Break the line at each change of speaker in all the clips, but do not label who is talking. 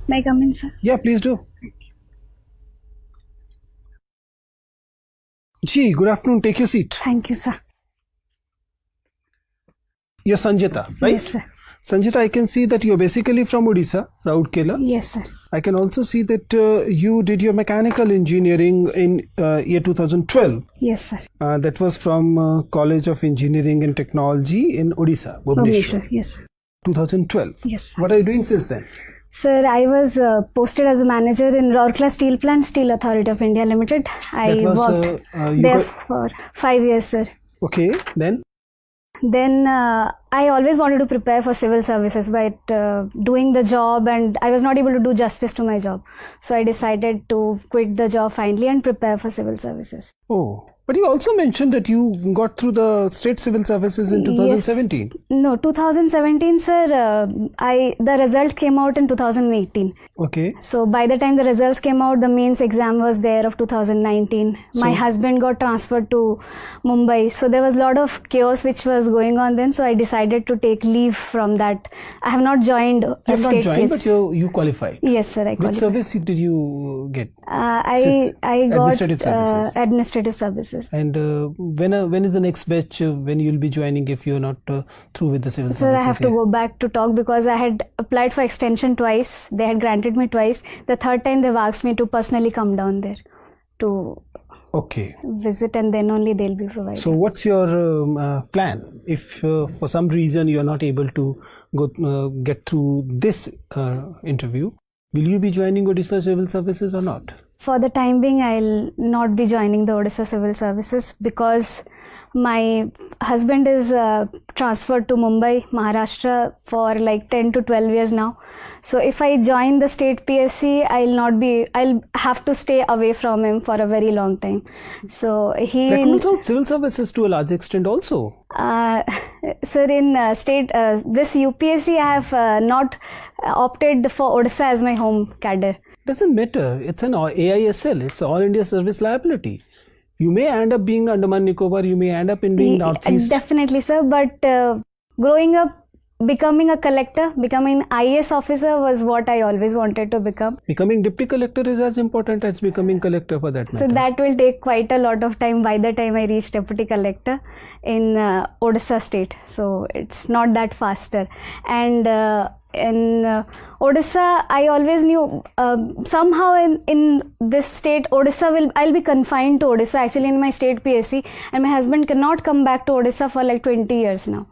May I come in, sir?
Yeah, please do. Ji, good afternoon. Take your seat.
Thank you, sir.
You're Sanjitha, right?
Yes, sir.
Sanjitha, I can see that you're basically from Odisha, Raurkela.
Yes, sir.
I can also see that you did your mechanical engineering in year 2012.
Yes, sir.
That was from College of Engineering and Technology in Odisha, Bhubaneswar.
Yes.
2012.
Yes, sir.
What are you doing since then?
Sir, I was posted as a manager in Rourkela Steel Plant, Steel Authority of India Limited. I worked there for 5 years, sir.
Okay, then?
Then I always wanted to prepare for civil services, but doing the job, and I was not able to do justice to my job. So I decided to quit the job finally and prepare for civil services.
Oh, but you also mentioned that you got through the state civil services in 2017.
Yes. No, 2017, sir. The result came out in 2018.
Okay.
So by the time the results came out, the mains exam was there of 2019. My husband got transferred to Mumbai. So there was a lot of chaos which was going on then. So I decided to take leave from that. I have not joined
You have not joined, but you qualified.
Yes, sir. I qualified.
Which service did you get?
I got
administrative services.
Administrative services.
And when is the next batch when you'll be joining if you're not through with the civil services?
Sir, I have to go back to talk because I had applied for extension twice. They had granted me twice. The third time they've asked me to personally come down there to visit, and then only they'll be provided.
So what's your plan if for some reason you're not able to get through this interview? Will you be joining Odisha Civil Services or not?
For the time being, I'll not be joining the Odisha Civil Services because my husband is transferred to Mumbai, Maharashtra for like 10 to 12 years now. So if I join the state PSC, I'll have to stay away from him for a very long time. So
That rules out civil services to a large extent also.
Sir, in this UPSC, I have not opted for Odisha as my home cadre.
Doesn't matter. It's an AISL. It's All India Service Liability. You may end up being Andaman Nicobar. You may end up in being Northeast.
Definitely, sir. But growing up, becoming a collector, becoming an IAS officer was what I always wanted to become.
Becoming deputy collector is as important as becoming collector for that matter.
So that will take quite a lot of time by the time I reach deputy collector in Odisha state. So it's not that faster. And in Odisha, I always knew somehow in this state, I'll be confined to Odisha actually in my state PSC, and my husband cannot come back to Odisha for like 20 years now.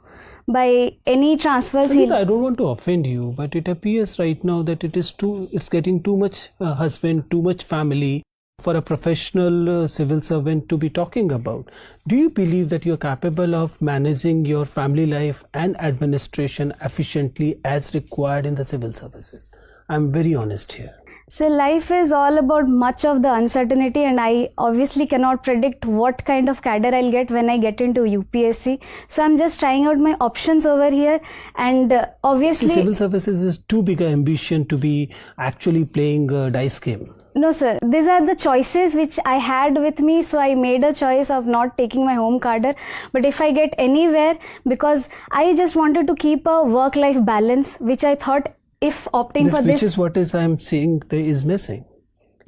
By any transfers,
I don't want to offend you, but it appears right now that it's getting too much husband, too much family for a professional civil servant to be talking about. Do you believe that you're capable of managing your family life and administration efficiently as required in the civil services? I'm very honest here.
So life is all about much of the uncertainty, and I obviously cannot predict what kind of cadre I'll get when I get into UPSC. So I'm just trying out my options over here, and obviously
civil services is too big an ambition to be actually playing a dice game.
No, sir. These are the choices which I had with me. So I made a choice of not taking my home cadre. But if I get anywhere, because I just wanted to keep a work-life balance, which I thought if opting for this...
Which is what I'm saying there is missing.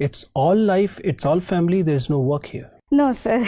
It's all life, it's all family, there's no work here.
No, sir.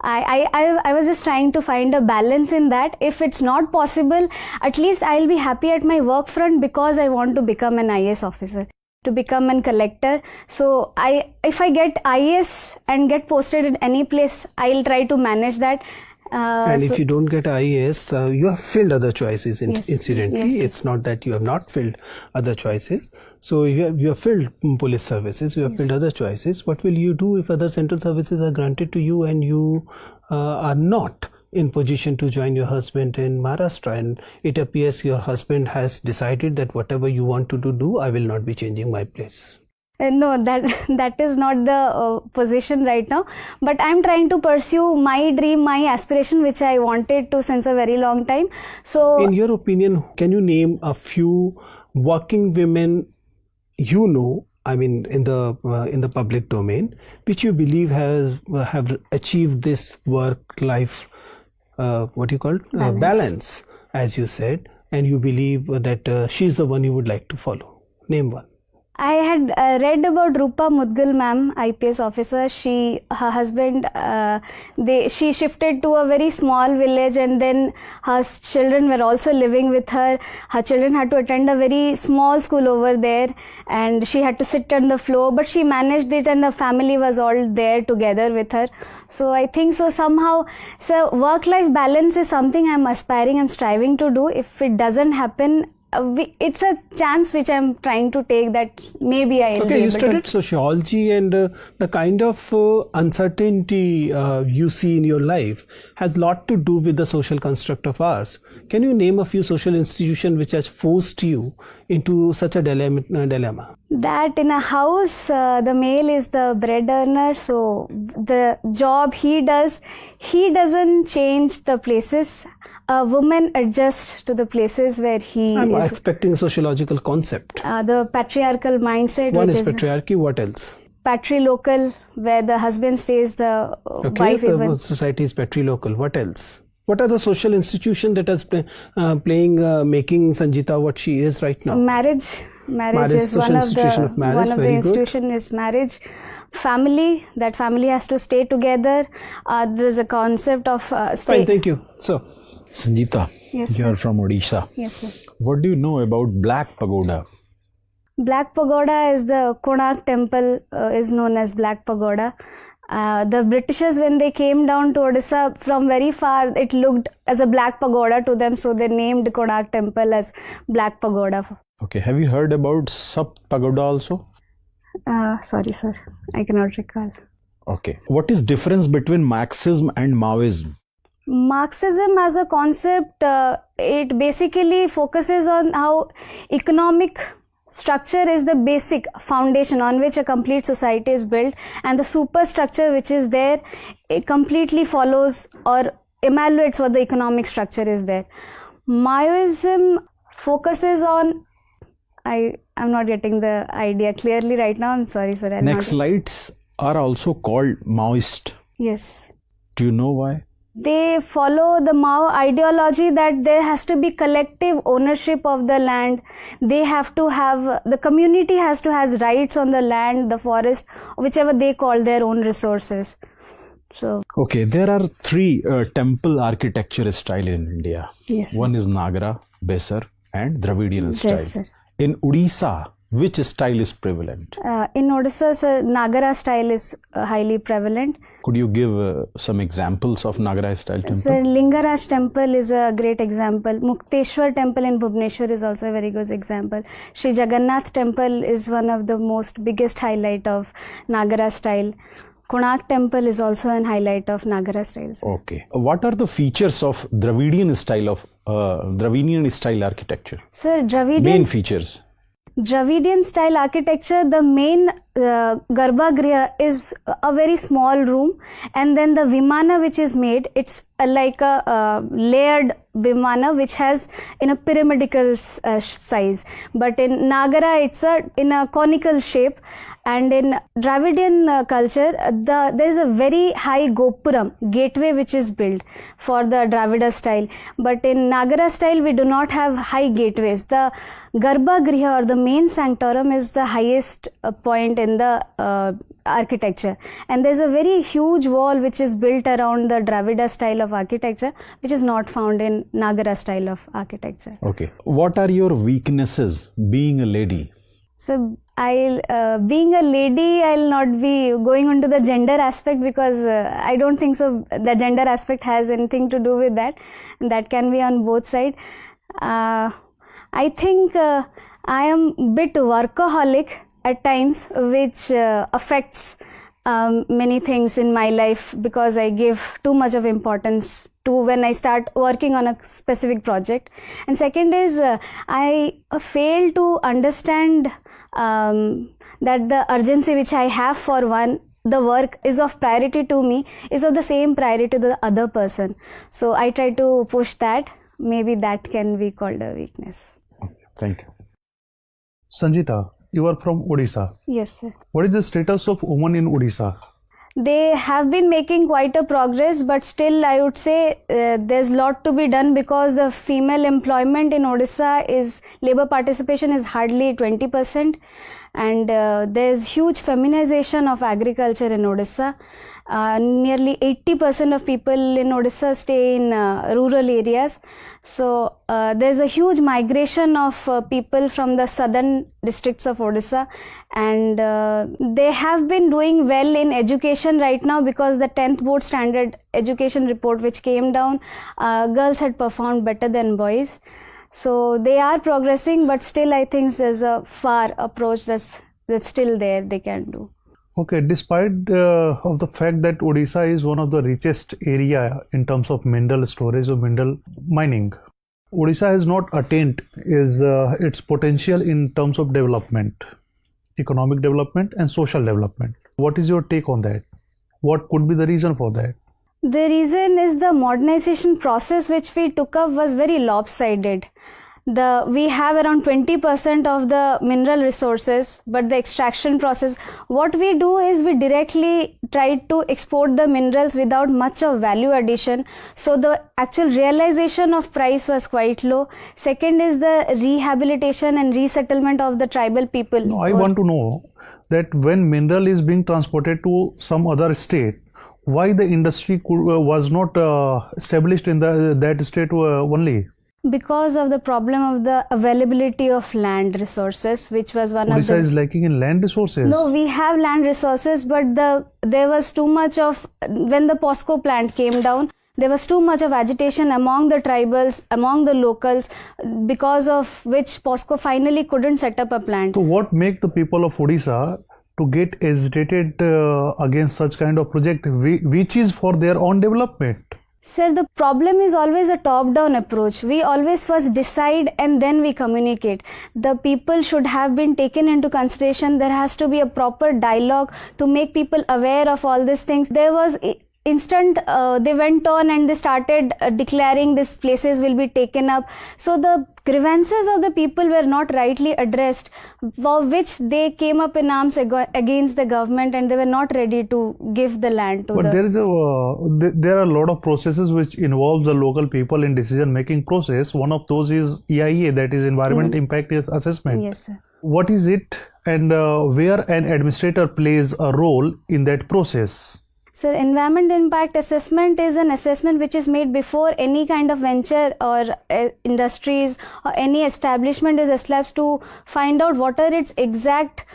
I was just trying to find a balance in that. If it's not possible, at least I'll be happy at my work front because I want to become an IAS officer, to become a collector. So if I get IAS and get posted in any place, I'll try to manage that.
And if you don't get IAS, you have filled other choices incidentally.
Yes.
It's not that you have not filled other choices. So you have filled police services, you have filled other choices. What will you do if other central services are granted to you and you are not in position to join your husband in Maharashtra, and it appears your husband has decided that whatever you want to do, I will not be changing my place?
No, that is not the position right now. But I'm trying to pursue my dream, my aspiration, which I wanted to since a very long time. So,
in your opinion, can you name a few working women you know, I mean, in the public domain, which you believe have achieved this work-life balance, as you said, and you believe that she's the one you would like to follow? Name one.
I had read about Rupa Mudgal ma'am, IPS officer. Her husband, she shifted to a very small village, and then her children were also living with her. Her children had to attend a very small school over there, and she had to sit on the floor, but she managed it, and the family was all there together with her. So I think so somehow, so work-life balance is something I'm aspiring, I'm striving to do. If it doesn't happen, it's a chance which I'm trying to take, that maybe I'll be
you
able
studied sociology, and the kind of uncertainty you see in your life has a lot to do with the social construct of ours. Can you name a few social institutions which has forced you into such a dilemma?
That in a house, the male is the bread earner, so the job he doesn't change the places. A woman adjusts to the places where
I'm
is.
expecting a sociological concept.
The patriarchal mindset.
One is patriarchy. What else?
Patrilocal, where the husband stays, the wife
the
even.
society is patrilocal. What else? What are the social institutions that is making Sanjitha what she is right now?
Marriage is
social institution of marriage.
One of the institution is marriage. Family, that family has to stay together. There's a concept of
Fine, thank you. So,
Sanjitha,
Yes,
you are
sir.
from Odisha.
Yes, sir.
What do you know about Black Pagoda?
Black Pagoda is the Konark temple, is known as Black Pagoda. The Britishers, when they came down to Odisha from very far, it looked as a black pagoda to them, so they named Konark temple as Black Pagoda.
Okay, have you heard about Sub Pagoda also?
Sorry, sir, I cannot recall.
Okay. What is difference between Marxism and Maoism?
Marxism as a concept, it basically focuses on how economic structure is the basic foundation on which a complete society is built, and the superstructure which is there, it completely follows or evaluates what the economic structure is there. Maoism focuses on, I'm not getting the idea clearly right now. I'm sorry, sir.
Naxalites are also called Maoist.
Yes.
Do you know why?
They follow the Mao ideology that there has to be collective ownership of the land. They have to have, the community has to have rights on the land, the forest, whichever they call their own resources. So,
Okay, there are three temple architecture style in India.
yes, sir.
One is Nagara, Besar, and Dravidian style.
Yes, sir.
In Odisha, which style is prevalent?
In Odisha, sir, Nagara style is highly prevalent.
Could you give some examples of Nagara style temple?
Sir, Lingaraj temple is a great example. Mukteshwar temple in Bhubaneswar is also a very good example. Sri Jagannath temple is one of the most biggest highlight of Nagara style. Konark temple is also an highlight of Nagara style. Sir.
Okay. What are the features of Dravidian style architecture?
Sir,
Main features.
Dravidian style architecture, the main Garbhagriha is a very small room, and then the Vimana which is made, it's like a layered Vimana which has in a pyramidical size. But in Nagara, it's in a conical shape. And in Dravidian culture, there is a very high Gopuram, gateway which is built for the Dravida style. But in Nagara style, we do not have high gateways. The Garbhagriha or the main sanctorum is the highest point in the architecture. And there's a very huge wall which is built around the Dravida style of architecture, which is not found in Nagara style of architecture.
Okay. What are your weaknesses being a lady?
So, being a lady, I'll not be going into the gender aspect, because I don't think so the gender aspect has anything to do with that. And that can be on both sides. I think I am a bit workaholic at times, which affects many things in my life, because I give too much of importance to when I start working on a specific project. And second is I fail to understand that the urgency which I have for the work is of priority to me, is of the same priority to the other person. So I try to push that. Maybe that can be called a weakness.
Thank you.
Sanjitha, you are from Odisha.
Yes, sir.
What is the status of women in Odisha?
They have been making quite a progress, but still I would say there's a lot to be done, because the female employment in Odisha is, labor participation is hardly 20%, and there's huge feminization of agriculture in Odisha. Nearly 80% of people in Odisha stay in rural areas. So there's a huge migration of people from the southern districts of Odisha, and they have been doing well in education right now, because the 10th board standard education report which came down, girls had performed better than boys. So they are progressing, but still I think there's a far approach that's still there they can do.
Okay, despite of the fact that Odisha is one of the richest area in terms of mineral storage or mineral mining, Odisha has not attained its potential in terms of development, economic development and social development. What is your take on that? What could be the reason for that?
The reason is the modernization process which we took up was very lopsided. We have around 20% of the mineral resources, but the extraction process, what we do is we directly try to export the minerals without much of value addition. So the actual realization of price was quite low. Second is the rehabilitation and resettlement of the tribal people.
No, I want to know that when mineral is being transported to some other state, why the industry was not established in that state only?
Because of the problem of the availability of land resources, which was one
Odisha
of the...
is lacking in land resources.
No, we have land resources, but there was too much of... When the POSCO plant came down, there was too much of agitation among the tribals, among the locals, because of which POSCO finally couldn't set up a plant.
So what make the people of Odisha to get agitated against such kind of project, which is for their own development?
Sir, the problem is always a top-down approach. We always first decide and then we communicate. The people should have been taken into consideration. There has to be a proper dialogue to make people aware of all these things. There was instant, they went on and they started declaring these places will be taken up. So the grievances of the people were not rightly addressed, for which they came up in arms against the government, and they were not ready to give the land to
but there are a lot of processes which involve the local people in decision making process. One of those is EIA, that is Environment Impact Assessment.
Yes, sir.
What is it, and where an administrator plays a role in that process?
So environment impact assessment is an assessment which is made before any kind of venture or industries or any establishment is established, to find out what are its exact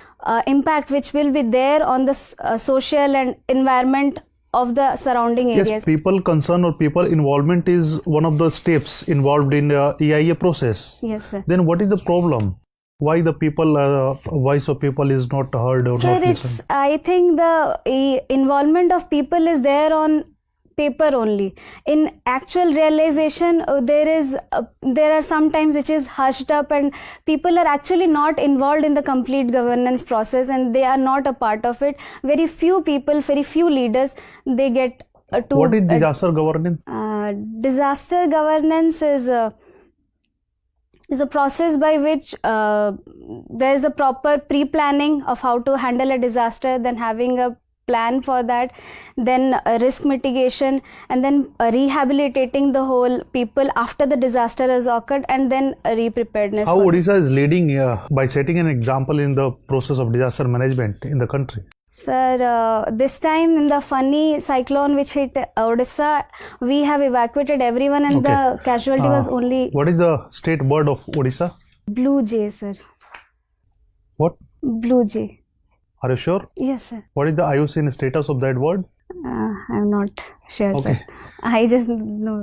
impact which will be there on the social and environment of the surrounding areas.
Yes, people concern or people involvement is one of the steps involved in EIA process.
Yes, sir.
Then what is the problem? Why the people, voice of people is not heard or
Sir,
not listened?
I think the involvement of people is there on paper only. In actual realization, there are some times which is hushed up, and people are actually not involved in the complete governance process, and they are not a part of it. Very few people, very few leaders, they get to...
What is disaster governance?
Disaster governance is a process by which there is a proper pre-planning of how to handle a disaster, then having a plan for that, then risk mitigation, and then rehabilitating the whole people after the disaster has occurred, and then re-preparedness.
How Odisha is leading by setting an example in the process of disaster management in the country?
Sir, this time in the Fani cyclone which hit Odisha, we have evacuated everyone, and the casualty was only...
What is the state bird of Odisha?
Blue jay, sir.
What?
Blue jay.
Are you sure?
Yes, sir.
What is the IUCN status of that bird?
I'm not sure, sir. I just know.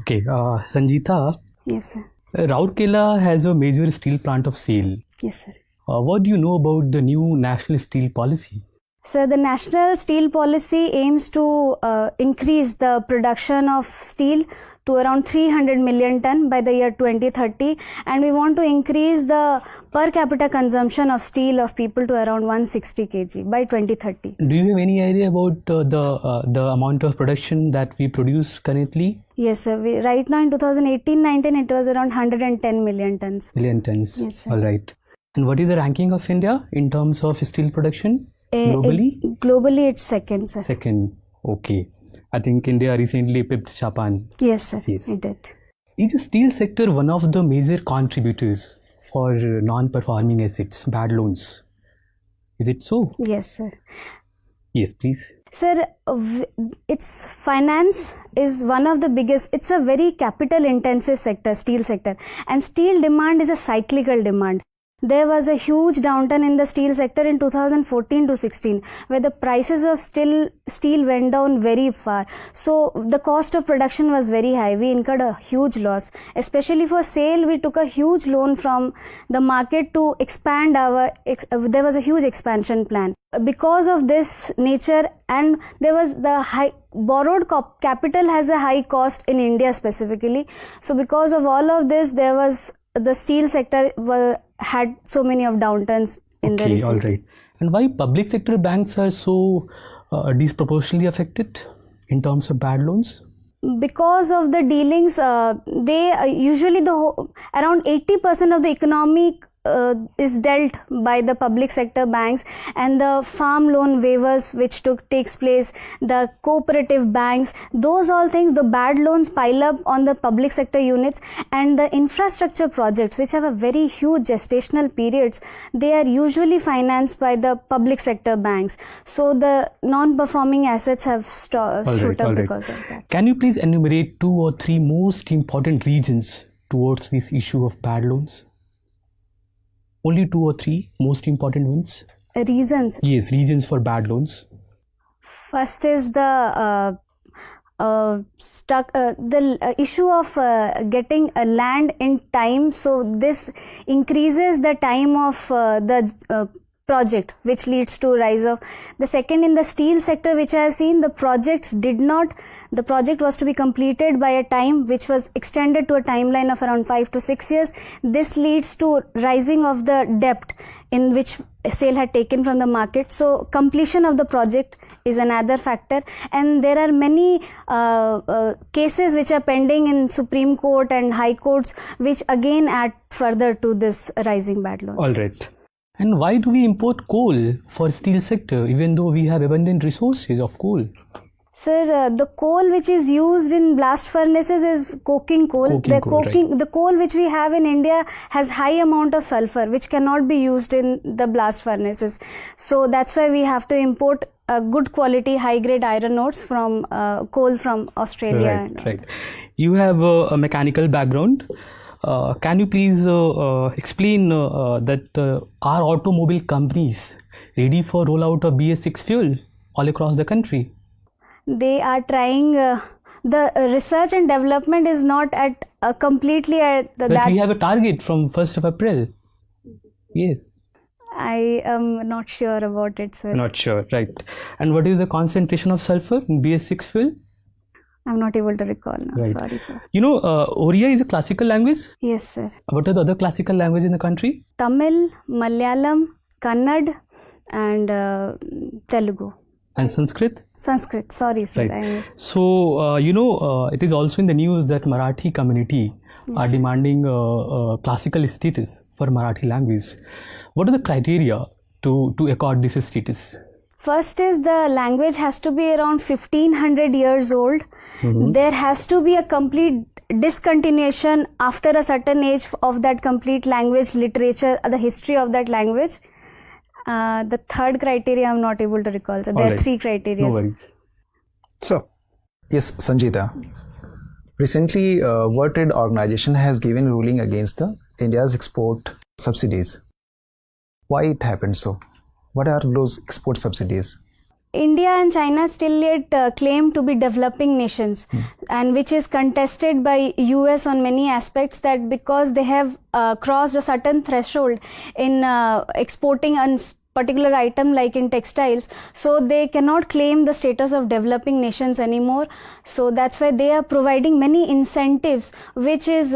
Okay, Sanjitha.
Yes, sir.
Rourkela has a major steel plant of SAIL.
Yes, sir.
What do you know about the new national steel policy?
So the national steel policy aims to increase the production of steel to around 300 million ton by the year 2030, and we want to increase the per capita consumption of steel of people to around 160 kg by 2030.
Do you have any idea about the amount of production that we produce currently?
Yes, sir. Right now in 2018-19 it was around 110 million tons.
Million tons.
Yes, sir.
All right. And what is the ranking of India in terms of steel production? Globally?
Globally, it's second, sir.
Second. Okay. I think India recently pipped Japan.
Yes, sir.
Yes.
It did.
Is the steel sector one of the major contributors for non-performing assets, bad loans? Is it so?
Yes, sir.
Yes, please.
Sir, its finance is one of the biggest. It's a very capital intensive sector, steel sector, and steel demand is a cyclical demand. There was a huge downturn in the steel sector in 2014 to 16, where the prices of steel went down very far. So the cost of production was very high. We incurred a huge loss. Especially for SAIL, we took a huge loan from the market to expand there was a huge expansion plan. Because of this nature, and there was the high borrowed capital has a high cost in India specifically. So because of all of this, there was the steel sector had so many of downturns in the recent.
All right. And why public sector banks are so disproportionately affected in terms of bad loans?
Because of the dealings, they usually around 80% of the economic is dealt by the public sector banks, and the farm loan waivers which takes place, the cooperative banks, those all things, the bad loans pile up on the public sector units, and the infrastructure projects which have a very huge gestational periods, they are usually financed by the public sector banks. So the non-performing assets have shoot up because of that.
Can you please enumerate 2 or 3 most important reasons towards this issue of bad loans? Only 2 or 3 most important ones?
Reasons?
Yes, reasons for bad loans.
First is the issue of getting a land in time. So this increases the time of the project, which leads to rise of. The second, in the steel sector, which I have seen, the project was to be completed by a time which was extended to a timeline of around 5 to 6 years. This leads to rising of the debt in which SAIL had taken from the market. So completion of the project is another factor, and there are many cases which are pending in Supreme Court and High Courts, which again add further to this rising bad loans.
All right. And why do we import coal for steel sector even though we have abundant resources of coal?
Sir, the coal which is used in blast furnaces is coking coal. The coal which we have in India has high amount of sulfur, which cannot be used in the blast furnaces. So that's why we have to import good quality high grade iron ores from coal from Australia.
Right. You have a mechanical background. Can you please explain that are automobile companies ready for rollout of BS6 fuel all across the country?
They are trying. The research and development is not at completely at
but we have a target from 1st of April. Yes.
I am not sure about it, sir.
Not sure, right. And what is the concentration of sulfur in BS6 fuel?
I'm not able to recall now.
Right.
Sorry, sir.
You know, Oriya is a classical language?
Yes, sir.
What are the other classical languages in the country?
Tamil, Malayalam, Kannada, and Telugu.
And Sanskrit?
Sanskrit, sorry, sir.
Right. So, it is also in the news that Marathi community are demanding classical status for Marathi language. What are the criteria to accord this status?
First is the language has to be around 1500 years old. Mm-hmm. There has to be a complete discontinuation after a certain age of that complete language, literature, the history of that language. The third criteria I'm not able to recall. So there are 3 criteria.
No worries.
So, yes, Sanjitha. Recently, World Trade Organization has given ruling against the India's export subsidies. Why it happened so? What are those export subsidies?
India and China still yet claim to be developing nations, and which is contested by US on many aspects, that because they have crossed a certain threshold in exporting a particular item like in textiles, so they cannot claim the status of developing nations anymore. So that's why they are providing many incentives which is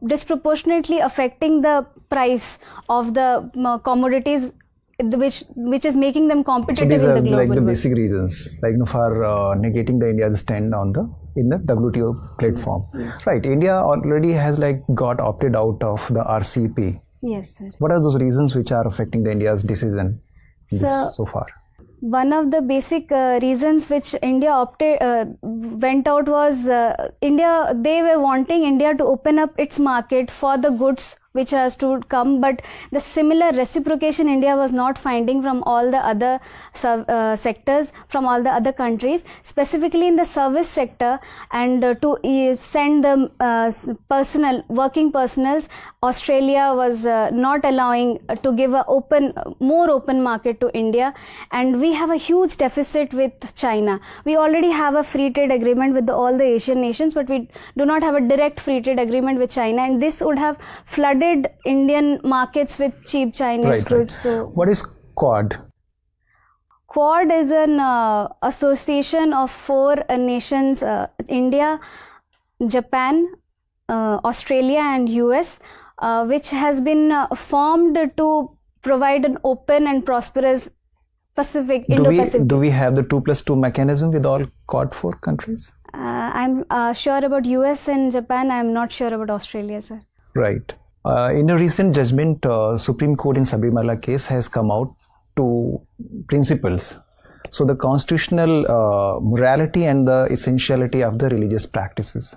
disproportionately affecting the price of the commodities, which is making them competitive in the global
like the
world.
basic reasons, like for negating the India's stand on in the WTO platform.
Yes.
Right. India already has got opted out of the RCP.
Yes, sir.
What are those reasons which are affecting the India's decision? so far?
One of the basic reasons which India went out was they were wanting India to open up its market for the goods which has to come, but the similar reciprocation India was not finding from all the other sectors, from all the other countries, specifically in the service sector, and to send the working personals. Australia was not allowing to give a more open market to India, and we have a huge deficit with China. We already have a free trade agreement with all the Asian nations, but we do not have a direct free trade agreement with China, and this would have flooded Indian markets with cheap Chinese goods. So,
what is Quad?
Quad is an association of 4 nations: India, Japan, Australia, and US, which has been formed to provide an open and prosperous Indo-Pacific.
Do we have the 2+2 mechanism with all Quad 4 countries?
I'm sure about US and Japan. I'm not sure about Australia, sir.
Right. In a recent judgment, Supreme Court in Sabarimala case has come out to principles. So the constitutional morality and the essentiality of the religious practices.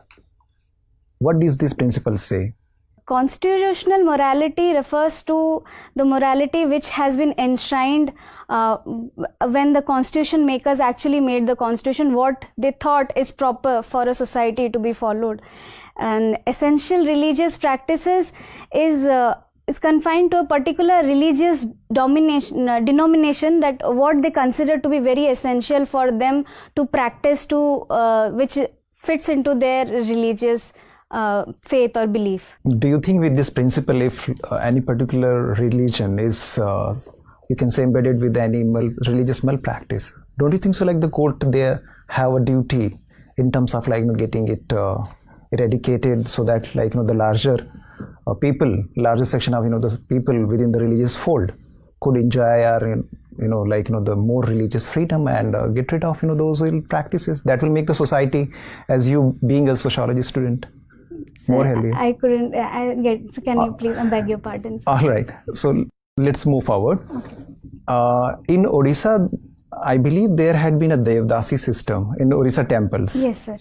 What does this principle say?
Constitutional morality refers to the morality which has been enshrined when the constitution makers actually made the constitution, what they thought is proper for a society to be followed. And essential religious practices is confined to a particular religious denomination, that what they consider to be very essential for them to practice, which fits into their religious faith or belief.
Do you think with this principle, if any particular religion is, you can say, embedded with any religious malpractice, don't you think so, like the court there have a duty in terms of getting it eradicated, so that the larger section of the people within the religious fold could enjoy our the more religious freedom and get rid of those ill practices that will make the society, as you being a sociology student, more healthy.
I couldn't get. So can you please? I beg your pardon. Sir.
All right. So let's move forward.
Okay.
In Odisha, I believe there had been a Devdasi system in Odisha temples.
Yes, sir.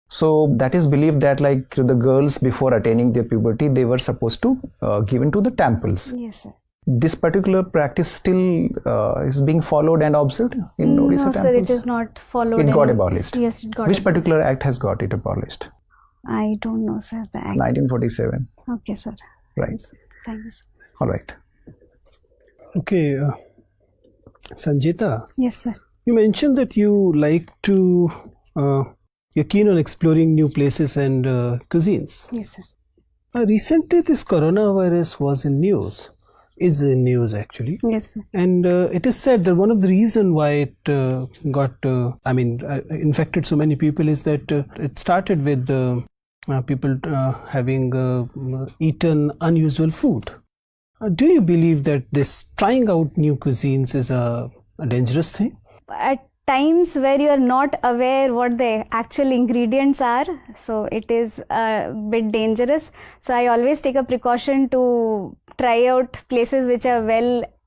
So that is believed that the girls before attaining their puberty, they were supposed to given to the temples.
Yes, sir.
This particular practice still is being followed and observed in Odisha temples?
No, sir, it is not followed.
It got abolished?
Yes, it got
Which
abolished.
particular act has got it abolished?
I don't know, sir. The act.
1947.
Okay, sir.
Right.
Thank you, sir.
All right.
Okay, Sanjitha.
Yes, sir.
You mentioned that you like to, you're keen on exploring new places and cuisines.
Yes, sir.
Recently, this coronavirus was in news. Is in news actually.
Yes, sir.
And it is said that one of the reasons why it got, infected so many people is that it started with people having eaten unusual food. Do you believe that this trying out new cuisines is a dangerous thing?
At times where you are not aware what the actual ingredients are, so it is a bit dangerous. So I always take a precaution to try out places which are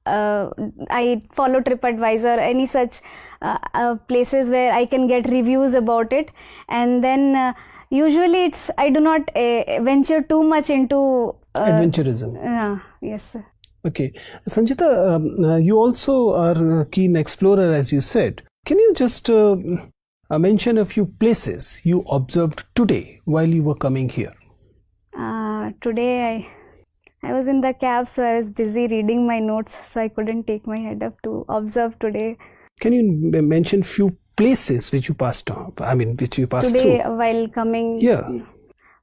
I follow TripAdvisor, any such places where I can get reviews about it, and then usually I do not venture too much into
adventurism.
Yes, sir.
Okay, Sanjitha, you also are a keen explorer, as you said. Can you just mention a few places you observed today while you were coming here?
Today I was in the cab, so I was busy reading my notes, so I couldn't take my head up to observe today.
Can you mention few places which you passed on? Which you passed
today
through?
While coming.
Yeah.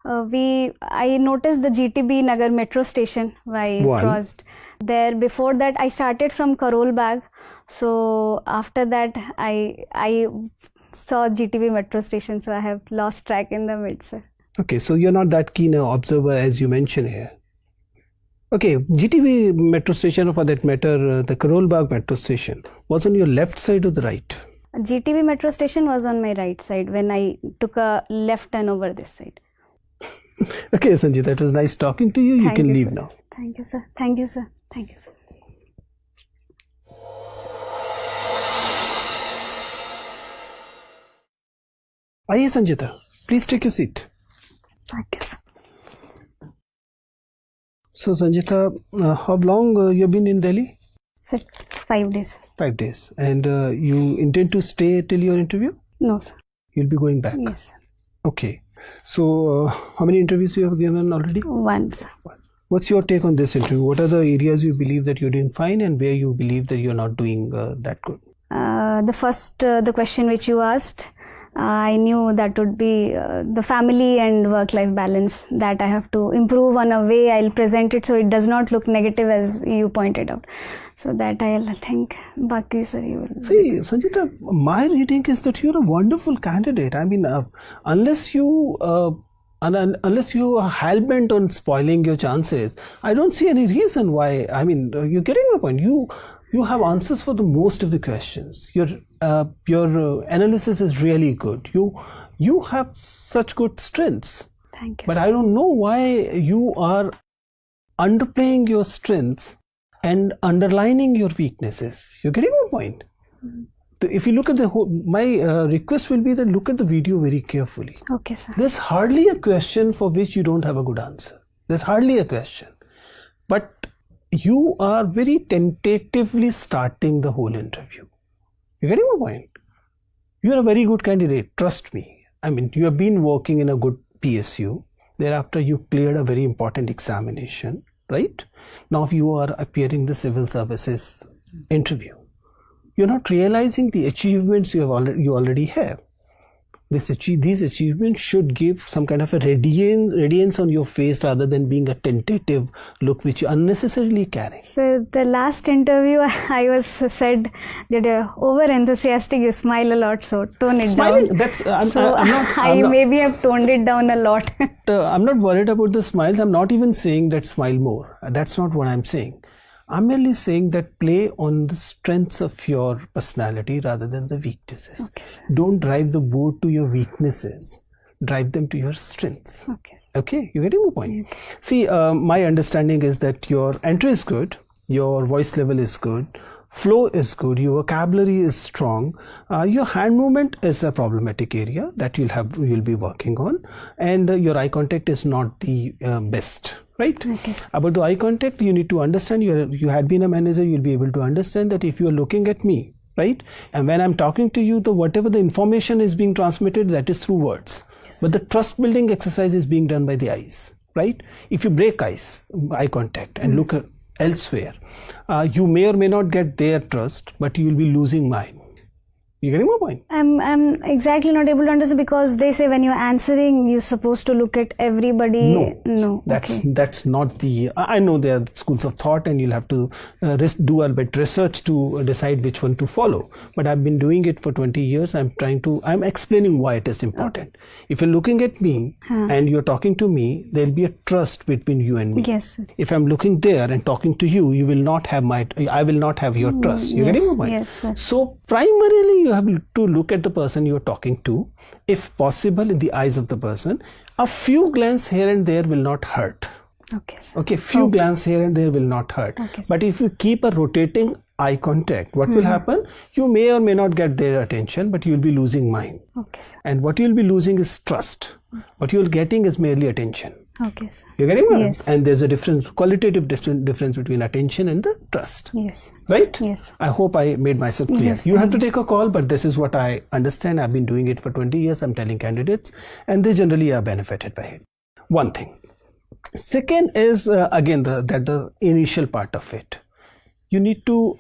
I noticed the GTB Nagar metro station while I crossed there. Before that, I started from Karol Bagh. So after that, I saw GTB metro station. So I have lost track in the mid, sir.
Okay, so you're not that keen an observer as you mentioned here. Okay, GTB metro station, or for that matter, the Karol Bagh metro station was on your left side or the right?
GTB metro station was on my right side when I took a left turn over this side.
Okay, Sanjay, that was nice talking to you. You can leave
sir.
now.
Thank you, sir. Thank you, sir. Thank you, sir.
आइए Sanjita, please take your seat.
Thank you, sir.
So Sanjitha, how long you have been in Delhi?
Sir, 5 days.
5 days. And you intend to stay till your interview?
No, sir.
You'll be going back?
Yes.
Okay. So how many interviews you have given already?
Once.
What's your take on this interview? What are the areas you believe that you're doing fine and where you believe that you're not doing that good?
The question which you asked, I knew that would be the family and work-life balance that I have to improve on a way I'll present it so it does not look negative as you pointed out. So that I'll think. Baki sir, you will.
See, Sanjitha, my reading is that you're a wonderful candidate. I mean, unless you are hell-bent on spoiling your chances, I don't see any reason why. I mean, you're getting my point. You have answers for the most of the questions. Your analysis is really good. You have such good strengths.
Thank you.
But I don't know why you are underplaying your strengths and underlining your weaknesses. You're getting my point. If you look at the whole, my request will be that look at the video very carefully.
Okay, sir.
There's hardly a question for which you don't have a good answer. There's hardly a question. But you are very tentatively starting the whole interview. You're getting my point? You're a very good candidate, trust me. I mean, you have been working in a good PSU. Thereafter, you cleared a very important examination, right? Now you are appearing the civil services interview. You're not realizing the achievements you already have. These achievements should give some kind of a radiance on your face rather than being a tentative look which you unnecessarily carry.
So the last interview I was said that you're over enthusiastic, you smile a lot, so tone it
Smiling,
down.
that's
I maybe have toned it down a lot.
I'm not worried about the smiles. I'm not even saying that smile more. That's not what I'm saying. I'm merely saying that play on the strengths of your personality rather than the weaknesses.
Okay, sir.
Don't drive the boat to your weaknesses. Drive them to your strengths.
Okay, sir.
Okay, you're getting my point. Yes. See, my understanding is that your entry is good, your voice level is good, flow is good, your vocabulary is strong, your hand movement is a problematic area that you'll be working on, and your eye contact is not the best. Right?
Okay,
about the eye contact, you need to understand, you had been a manager, you'll be able to understand that if you are looking at me, right? And when I'm talking to you, whatever the information is being transmitted, that is through words. Yes. But the trust building exercise is being done by the eyes, right? If you break eye contact and look elsewhere, you may or may not get their trust, but you will be losing mine. You getting my point?
I'm exactly not able to understand because they say when you're answering, you're supposed to look at everybody. No.
That's not the. I know there are schools of thought, and you'll have to do a bit research to decide which one to follow. But I've been doing it for 20 years. I'm explaining why it is important. Okay. If you're looking at me and you're talking to me, there'll be a trust between you and me.
Yes, sir.
If I'm looking there and talking to you, you will not have I will not have your trust. You're getting my point?
Yes, sir.
So primarily, you have to look at the person you're talking to, if possible in the eyes of the person. A few glances here and there will not hurt.
Okay, sir.
Okay, few glances here and there will not hurt.
Okay,
but if you keep a rotating eye contact, what will happen? You may or may not get their attention, but you'll be losing mine.
Okay, sir.
And what you'll be losing is trust. What you're getting is merely attention.
Okay, sir.
You're getting me?
Yes.
And there's a qualitative difference between attention and the trust.
Yes.
Right?
Yes.
I hope I made myself clear.
Yes,
you have to take a call, but this is what I understand. I've been doing it for 20 years. I'm telling candidates, and they generally are benefited by it. One thing. Second is, again, the initial part of it. You need to,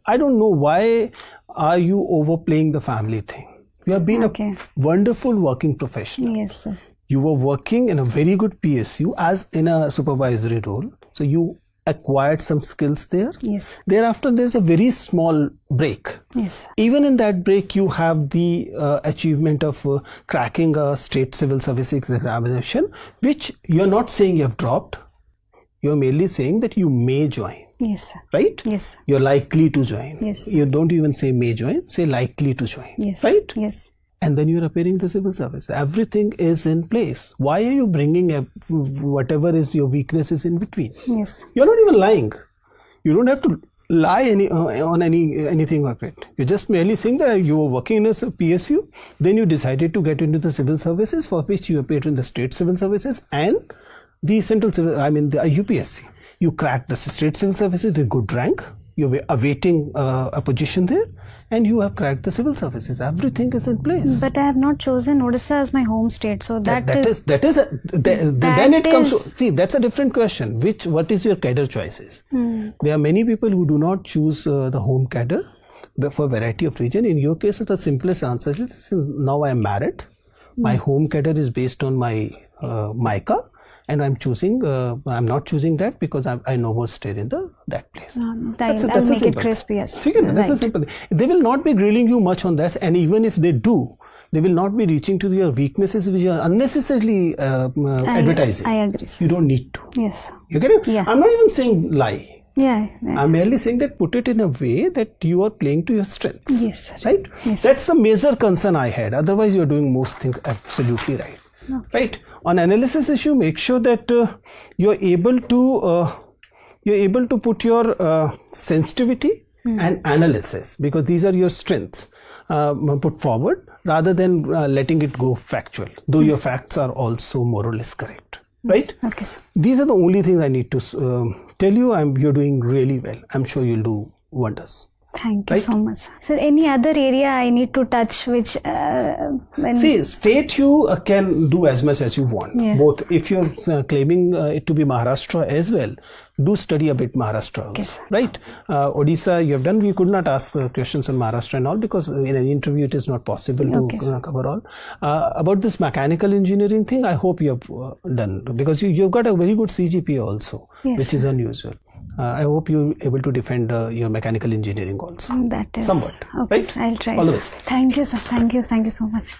I don't know why are you overplaying the family thing. You have been a wonderful working professional.
Yes, sir.
You were working in a very good PSU as in a supervisory role. So you acquired some skills there.
Yes.
Thereafter, there's a very small break.
Yes.
Even in that break, you have the achievement of cracking a state civil service examination, which you're not saying you have dropped. You're merely saying that you may join.
Yes, sir.
Right?
Yes.
You're likely to join.
Yes.
You don't even say may join, say likely to join.
Yes.
Right?
Yes.
And then you're appearing the civil service. Everything is in place. Why are you bringing whatever is your weaknesses in between?
Yes.
You're not even lying. You don't have to lie on anything of it. You just merely think that you were working in a PSU, then you decided to get into the civil services, for which you appeared in the state civil services and the central civil, the UPSC. You cracked the state civil services with good rank. You were awaiting a position there, and you have cracked the civil services. Everything is in place.
But I have not chosen Odisha as my home state, so then
it comes to, see, that's a different question. What is your cadre choices? There are many people who do not choose the home cadre for a variety of reasons. In your case, the simplest answer is, now I am married. My home cadre is based on my MICA. And I'm not choosing that because I no more stay in that place.
That's I'll make it crisp, yes.
That's a simple thing. They will not be grilling you much on this, and even if they do, they will not be reaching to your weaknesses which are unnecessarily advertising.
I agree.
You don't need to.
Yes.
You get it?
Yeah.
I'm not even saying lie.
Yeah.
I'm merely saying that put it in a way that you are playing to your strengths.
Yes.
Right?
Yes.
That's the major concern I had. Otherwise, you're doing most things absolutely right.
Okay.
Right. On analysis issue, make sure that you're able to put your sensitivity and analysis, because these are your strengths, put forward rather than letting it go factual, though your facts are also more or less correct. Right?
Okay.
These are the only things I need to tell you. You're doing really well. I'm sure you'll do wonders.
Thank you so much. So, any other area I need to touch which...
See, state you can do as much as you want.
Yeah.
Both. If you're claiming it to be Maharashtra as well, do study a bit Maharashtra also.
Yes.
Right? Odisha you have done. We could not ask questions on Maharashtra and all, because in an interview it is not possible to cover all. About this mechanical engineering thing, I hope you have done, because you've got a very good CGPA also, which is unusual. I hope you're able to defend your mechanical engineering also.
That is
somewhat.
okay.
Right?
I'll try.
All the best.
Thank you, sir. Thank you so much.